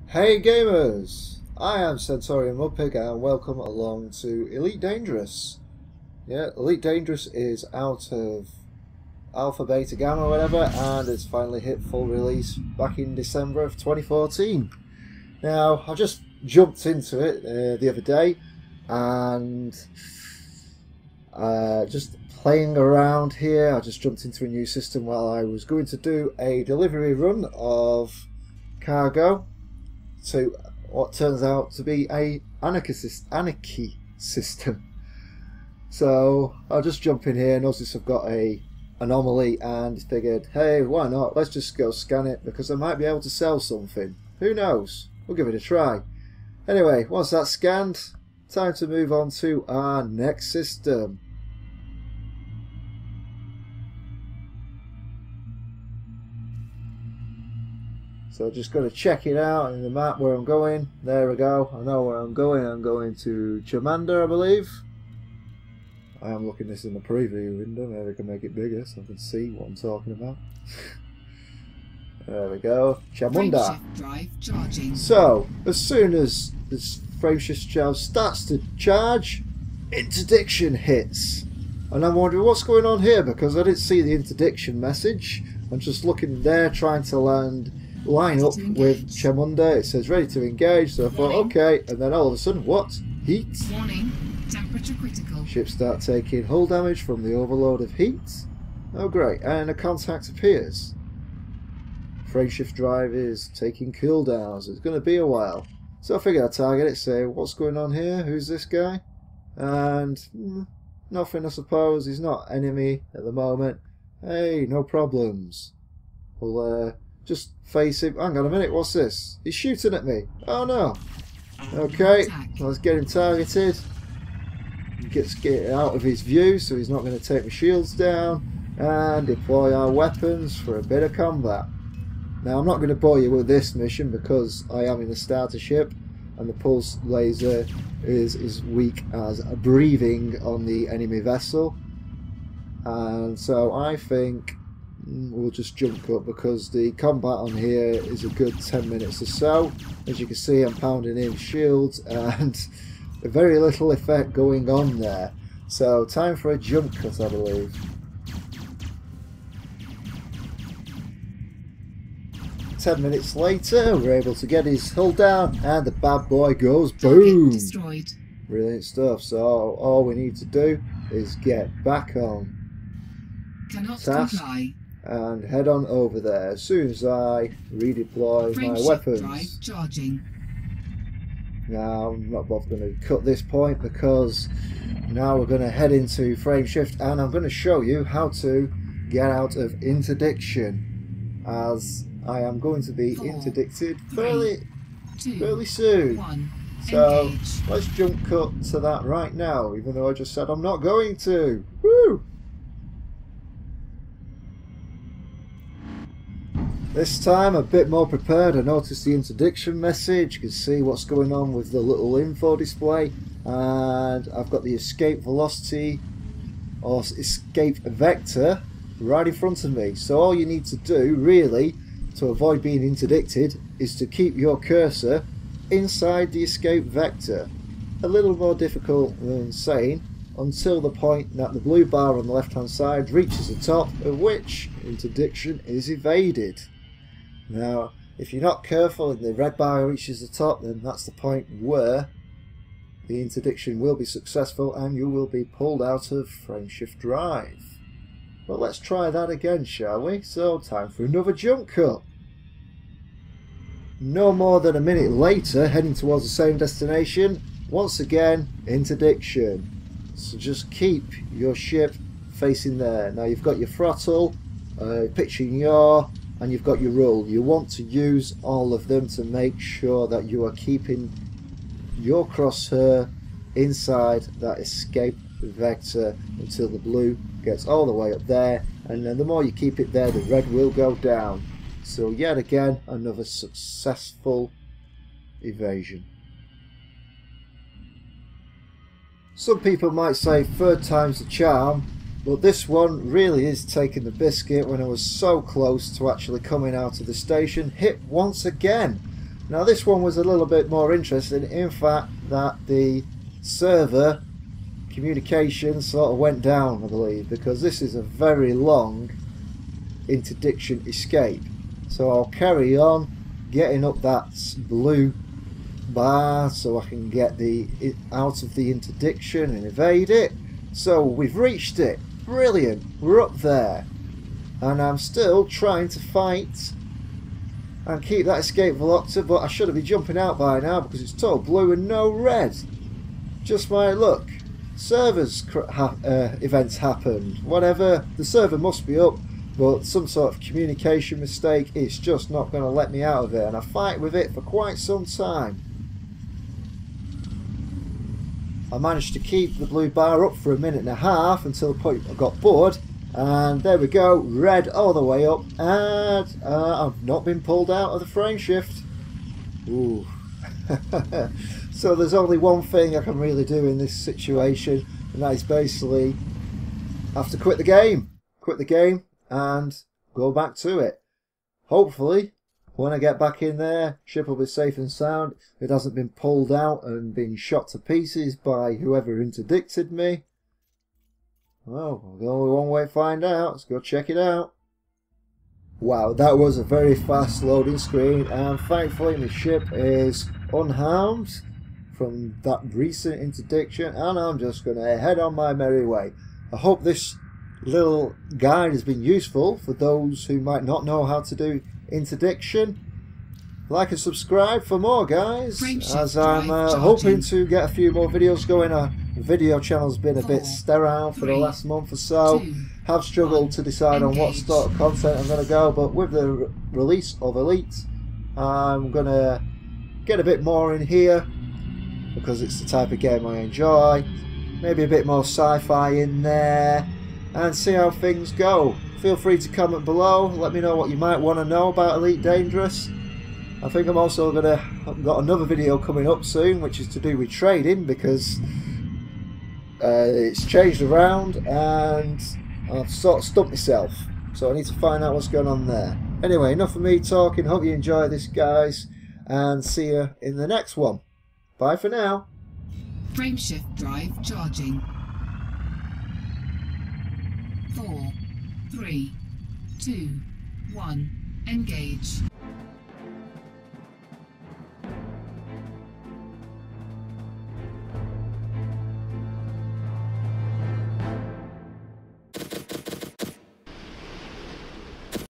Hey gamers! I am centaurianmudpig and welcome along to Elite Dangerous. Yeah, Elite Dangerous is out of Alpha, Beta, Gamma, whatever, and it's finally hit full release back in December of 2014. Now, I just jumped into it the other day and just playing around here. I just jumped into a new system while I was going to do a delivery run of cargo to what turns out to be a anarchy system. So I'll just jump in here, notice I've got a anomaly and figured, hey, why not, let's just go scan it because I might be able to sell something. Who knows, we'll give it a try. Anyway, once that's scanned, time to move on to our next system. So just got to check it out in the map where I'm going. There we go. I know where I'm going. I'm going to Chamanda, I believe. I am looking this in the preview window. Maybe I can make it bigger so I can see what I'm talking about. There we go. Chamanda. So as soon as this frameshift drive starts to charge, interdiction hits. And I'm wondering what's going on here because I didn't see the interdiction message. I'm just looking there trying to line up with Chamanda. It says ready to engage, so I thought okay, and then all of a sudden, what? Heat? Warning, temperature critical. Ships start taking hull damage from the overload of heat. Oh great, and a contact appears. Frameshift drive is taking cooldowns. It's going to be a while. So I figured I'd target it, say, what's going on here? Who's this guy? And nothing, I suppose. He's not enemy at the moment. Hey, no problems. We'll just face him. Hang on a minute, what's this? He's shooting at me. Oh no. Okay, let's get him targeted. Get out of his view so he's not going to take my shields down. And deploy our weapons for a bit of combat. Now I'm not going to bore you with this mission because I am in the starter ship and the pulse laser is weak as a breathing on the enemy vessel. And so I think we'll just jump up because the combat on here is a good 10 minutes or so. As you can see, I'm pounding in shields and very little effect going on there. So time for a jump cut, I believe. 10 minutes later, we're able to get his hull down and the bad boy goes boom. Destroyed. Brilliant stuff. So all we need to do is get back on Cannot task comply. and head on over there as soon as I redeploy my weapons. Drive charging. Now I'm not both going to cut this point because now we're going to head into frameshift and I'm going to show you how to get out of interdiction, as I am going to be interdicted fairly soon. So let's jump cut to that right now, even though I just said I'm not going to. Woo! This time a bit more prepared. I noticed the interdiction message. You can see what's going on with the little info display, and I've got the escape velocity or escape vector right in front of me. So all you need to do really to avoid being interdicted is to keep your cursor inside the escape vector. A little more difficult than saying, until the point that the blue bar on the left hand side reaches the top, at which interdiction is evaded. Now, if you're not careful and the red bar reaches the top, then that's the point where the interdiction will be successful and you will be pulled out of frameshift drive. But let's try that again, shall we? So, time for another jump cut. No more than a minute later, heading towards the same destination, once again, interdiction. So just keep your ship facing there. Now you've got your throttle, pitch and yaw, and you've got your roll. You want to use all of them to make sure that you are keeping your crosshair inside that escape vector until the blue gets all the way up there, and then the more you keep it there, the red will go down. So yet again, another successful evasion. Some people might say third time's the charm, but this one really is taking the biscuit when I was so close to actually coming out of the station, hit once again. Now this one was a little bit more interesting, in fact that the server communication sort of went down, I believe, because this is a very long interdiction escape. So I'll carry on getting up that blue bar so I can get out of the interdiction and evade it. So we've reached it. Brilliant. We're up there. And I'm still trying to fight and keep that escape velocity, but I should have been jumping out by now because it's total blue and no red. Just my luck. Servers events happened. Whatever. The server must be up, but some sort of communication mistake. It's just not going to let me out of it, and I fight with it for quite some time. I managed to keep the blue bar up for a minute and a half until the point I got bored, and there we go, red all the way up, and I've not been pulled out of the frame shift. Ooh. So there's only one thing I can really do in this situation, and that is basically I have to quit the game and go back to it. Hopefully when I get back in there, ship will be safe and sound. It hasn't been pulled out and been shot to pieces by whoever interdicted me. Well, there's only one way to find out. Let's go check it out. Wow, that was a very fast loading screen, and thankfully my ship is unharmed from that recent interdiction, and I'm just going to head on my merry way. I hope this little guide has been useful for those who might not know how to do interdiction. Like and subscribe for more, guys, as I'm hoping to get a few more videos going. Our video channel's been a bit sterile for the last month or so. Have struggled to decide on what sort of content I'm going to go, but with the release of Elite, I'm going to get a bit more in here because it's the type of game I enjoy. Maybe a bit more sci-fi in there, and see how things go. Feel free to comment below, let me know what you might want to know about Elite Dangerous. I think I'm also got another video coming up soon, which is to do with trading, because it's changed around and I've sort of stumped myself, so I need to find out what's going on there. Anyway, enough of me talking. Hope you enjoy this, guys, and see you in the next one. Bye for now. Frameshift drive charging. 4, 3, 2, 1, engage.